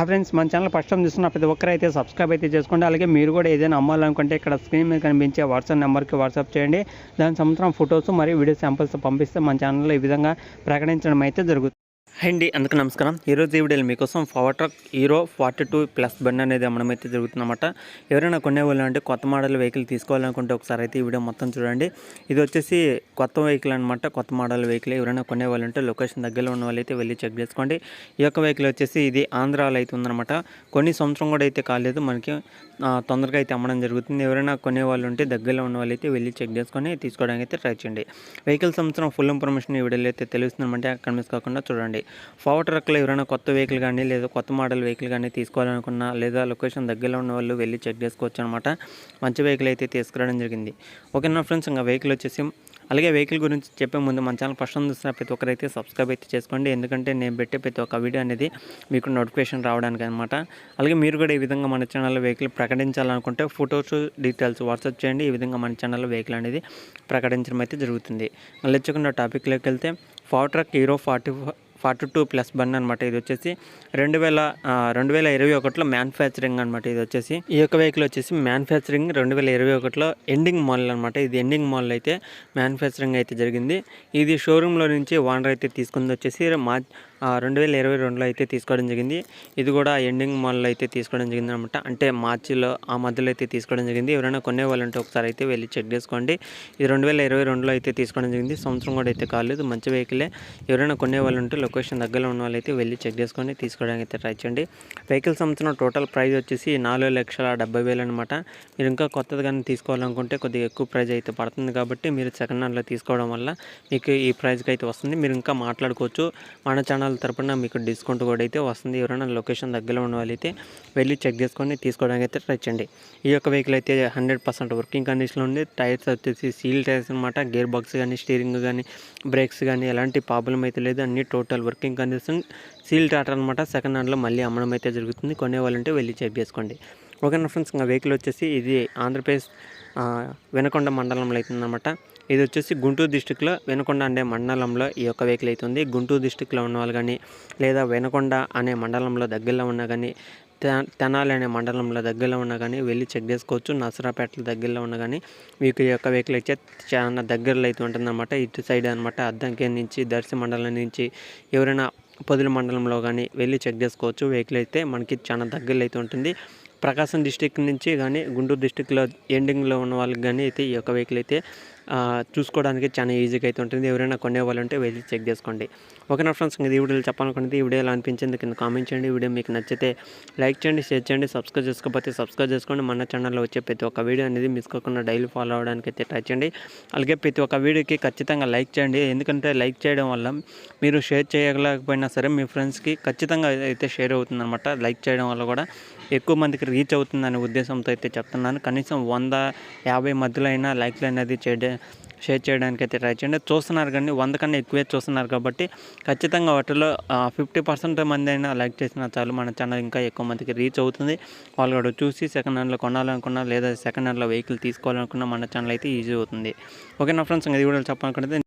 Friends మన channel first time చూస్తున్న ప్రతి ఒక్కరు అయితే సబ్స్క్రైబ్ అయితే చేసుకోండి. అలాగే మీరు కూడా ఏదైనా అమ్మాలనుకుంటే ఇక్కడ స్క్రీన్ మీద కనిపించే వాట్సాప్ నెంబర్కి వాట్సాప్ చేయండి. దాని సంవత్సరం ఫొటోస్ మరియు వీడియో శాంపిల్స్ పంపిస్తే మన ఛానల్లో ఈ విధంగా ప్రకటించడం అయితే జరుగుతుంది. అండి అందుకు నమస్కారం. ఈరోజు ఈ వీడియోలో మీకోసం పవర్ట్రాక్ హీరో 42+ బండి అనేది అమ్మడం అయితే జరుగుతుందన్నమాట. ఎవరైనా కొనేవాళ్ళంటే కొత్త మోడల్ వెహికల్ తీసుకోవాలనుకుంటే ఒకసారి అయితే ఈ వీడియో మొత్తం చూడండి. ఇది వచ్చేసి కొత్త వెహికల్ అనమాట. కొత్త మోడల్ వెహికల్ ఎవరైనా కొనేవాళ్ళంటే లొకేషన్ దగ్గరలో ఉన్న వాళ్ళైతే వెళ్ళి చెక్ చేసుకోండి. ఈ యొక్క వెహికల్ వచ్చేసి ఇది ఆంధ్రాలో అయితే ఉందన్నమాట. కొన్ని సంవత్సరం కూడా అయితే కాలేదు, మనకి తొందరగా అయితే అమ్మడం జరుగుతుంది. ఎవరైనా కొనేవాళ్ళు ఉంటే దగ్గరలో ఉన్న వాళ్ళైతే వెళ్ళి చెక్ చేసుకొని తీసుకోవడానికి అయితే ట్రై చేయండి. వెహికల్ సంవత్సరం ఫుల్ ఇన్ఫర్మేషన్ ఈ వీడియోలో అయితే తెలుస్తుందంటే అక్కడ మిస్ కాకుండా చూడండి. పవర్ట్రాక్లో ఎవరైనా కొత్త వెహికల్ కానీ లేదా కొత్త మోడల్ వెహికల్ కానీ తీసుకోవాలనుకున్నా లేదా లొకేషన్ దగ్గరలో ఉన్న వాళ్ళు వెళ్ళి చెక్ చేసుకోవచ్చు అనమాట. మంచి వెహికల్ అయితే తీసుకురావడం జరిగింది. ఓకేనా ఫ్రెండ్స్, ఇంకా వెహికల్ వచ్చేసి అలాగే వెహికల్ గురించి చెప్పే ముందు మన ఛానల్ ఫస్ట్ చూస్తున్న ప్రతి ఒక్కరైతే సబ్స్క్రైబ్ అయితే చేసుకోండి. ఎందుకంటే నేను పెట్టే ప్రతి ఒక్క వీడియో అనేది మీకు నోటిఫికేషన్ రావడానికి అనమాట. అలాగే మీరు కూడా ఈ విధంగా మన ఛానల్లో వెహికల్ ప్రకటించాలనుకుంటే ఫొటోస్ డీటెయిల్స్ వాట్సాప్ చేయండి. ఈ విధంగా మన ఛానల్లో వెహికల్ అనేది ప్రకటించడం అయితే జరుగుతుంది. మళ్ళీ వచ్చకుండా టాపిక్లోకి వెళ్తే పవర్ట్రాక్ హీరో 42+ బండి అనమాట. ఇది వచ్చేసి 2021లో మ్యానుఫ్యాక్చరింగ్ అనమాట. ఇది వచ్చేసి ఈ యొక్క వెహికల్ వచ్చేసి మ్యానుఫ్యాక్చరింగ్ 2021లో ఎండింగ్ మోడల్ అనమాట. ఇది ఎండింగ్ మోడల్ అయితే మ్యానుఫ్యాక్చరింగ్ అయితే జరిగింది. ఇది షోరూంలో నుంచి ఓనర్ అయితే తీసుకుంది వచ్చేసి 2022లో అయితే తీసుకోవడం జరిగింది. ఇది కూడా ఎండింగ్ మోడల్ అయితే తీసుకోవడం జరిగింది అనమాట. అంటే మార్చిలో ఆ మధ్యలో అయితే తీసుకోవడం జరిగింది. ఎవరైనా కొనేవాళ్ళంటే ఒకసారి అయితే వెళ్ళి చెక్ చేసుకోండి. ఇది 2022లో అయితే తీసుకోవడం జరిగింది. సంవత్సరం కూడా అయితే కాలేదు, మంచి వెహికలే. ఎవరైనా కొనేవాళ్ళంటే లొకేషన్ దగ్గరలో ఉన్న వాళ్ళైతే వెళ్ళి చెక్ చేసుకొని తీసుకోవడానికి అయితే ట్రై చేయండి. వెహికల్ సంవత్సరం టోటల్ ప్రైస్ వచ్చేసి 4,70,000 అనమాట. మీరు ఇంకా కొత్తది కానీ తీసుకోవాలనుకుంటే కొద్దిగా ఎక్కువ ప్రైస్ అయితే పడుతుంది కాబట్టి మీరు సెకండ్ హ్యాండ్లో తీసుకోవడం వల్ల మీకు ఈ ప్రైస్కి అయితే వస్తుంది. మీరు ఇంకా మాట్లాడుకోవచ్చు. మన ఛానల్ తరపున మీకు డిస్కౌంట్ కూడా అయితే వస్తుంది. ఎవరైనా లొకేషన్ దగ్గరలో ఉన్న వాళ్ళైతే వెళ్ళి చెక్ చేసుకొని తీసుకోవడానికి అయితే ట్రై చేయండి. ఈ యొక్క వెహికల్ అయితే 100% వర్కింగ్ కండిషన్లో ఉంది. టైర్స్ వచ్చేసి సీల్ టైర్స్ అనమాట. గేర్ బాక్స్ కానీ స్టీరింగ్ కానీ బ్రేక్స్ కానీ ఎలాంటి ప్రాబ్లం అయితే లేదు. అన్ని టోటల్ వర్కింగ్ కండిషన్, సీల్ టాటర్ అనమాట. సెకండ్ హ్యాండ్లో మళ్ళీ అమ్మడం అయితే జరుగుతుంది. కొనేవాళ్ళంటే వెళ్ళి చెక్ చేసుకోండి. ఓకేనా ఫ్రెండ్స్, ఇంకా వెహికల్ వచ్చేసి ఇది ఆంధ్రప్రదేశ్ వెనకొండ మండలంలో అవుతుందన్నమాట. ఇది వచ్చేసి గుంటూరు డిస్టిక్లో వెనకొండ అనే మండలంలో ఈ యొక్క వెహికల్ అవుతుంది. గుంటూరు డిస్టిక్లో ఉన్న వాళ్ళు కానీ లేదా వెనకొండ అనే మండలంలో దగ్గరలో ఉన్నా కానీ తెనాలి అనే మండలంలో దగ్గరలో ఉన్నా కానీ వెళ్ళి చెక్ చేసుకోవచ్చు. నసరాపేటలో దగ్గరలో ఉన్నా కానీ మీకు ఈ యొక్క వెహికల్ అయితే చాలా దగ్గరలో అయితే ఉంటుందన్నమాట. ఇటు సైడ్ అనమాట. అద్దంకి నుంచి దర్శి మండలం నుంచి ఎవరైనా పొదిలి మండలంలో కానీ వెళ్ళి చెక్ చేసుకోవచ్చు. వెహికల్ అయితే మనకి చాలా దగ్గరలో అయితే ఉంటుంది. ప్రకాశం డిస్టిక్ నుంచి కానీ గుంటూరు డిస్టిక్లో ఎండింగ్లో ఉన్న వాళ్ళకి కానీ అయితే ఈ యొక్క వెహికల్ అయితే చూసుకోవడానికి చాలా ఈజీగా అయితే ఉంటుంది. ఎవరైనా కొనేవాళ్ళంటే వెళ్ళి చెక్ చేసుకోండి. ఓకేనా ఫ్రెండ్స్, ఈ వీడియోలో చెప్పాలనుకుంటే ఈ వీడియో ఎలా అనిపించింది కింద కామెంట్ చేయండి. వీడియో మీకు నచ్చితే లైక్ చేయండి, షేర్ చేయండి. సబ్స్క్రైబ్ చేసుకోకపోతే సబ్స్క్రైబ్ చేసుకోండి. మన ఛానల్లో వచ్చే ప్రతి ఒక్క వీడియో అనేది మిస్ కాకుండా డైలీ ఫాలో అవ్వడానికి అయితే ట్రై చేయండి. అలాగే ప్రతి ఒక్క వీడియోకి ఖచ్చితంగా లైక్ చేయండి. ఎందుకంటే లైక్ చేయడం వల్ల మీరు షేర్ చేయలేకపోయినా సరే మీ ఫ్రెండ్స్కి ఖచ్చితంగా అయితే షేర్ అవుతుందన్నమాట. లైక్ చేయడం వల్ల కూడా ఎక్కువ మందికి రీచ్ అవుతుందనే ఉద్దేశంతో అయితే చెప్తున్నాను. కనీసం 150 మధ్యలో అయినా లైక్లు అనేది షేర్ చేయడానికి అయితే ట్రై చేయండి. చూస్తున్నారు కానీ 100 కన్నా ఎక్కువే చూస్తున్నారు కాబట్టి ఖచ్చితంగా వాటిలో 50% మంది అయినా లైక్ చేసినా చాలు, మన ఛానల్ ఇంకా ఎక్కువ మందికి రీచ్ అవుతుంది. వాళ్ళు కూడా చూసి సెకండ్ హ్యాండ్లో కొనాలనుకున్నా లేదా సెకండ్ హ్యాండ్లో వెహికల్ తీసుకోవాలనుకున్నా మన ఛానల్ అయితే ఈజీ అవుతుంది. ఓకేనా ఫ్రెండ్స్, ఇది కూడా చెప్పాలనుకుంటే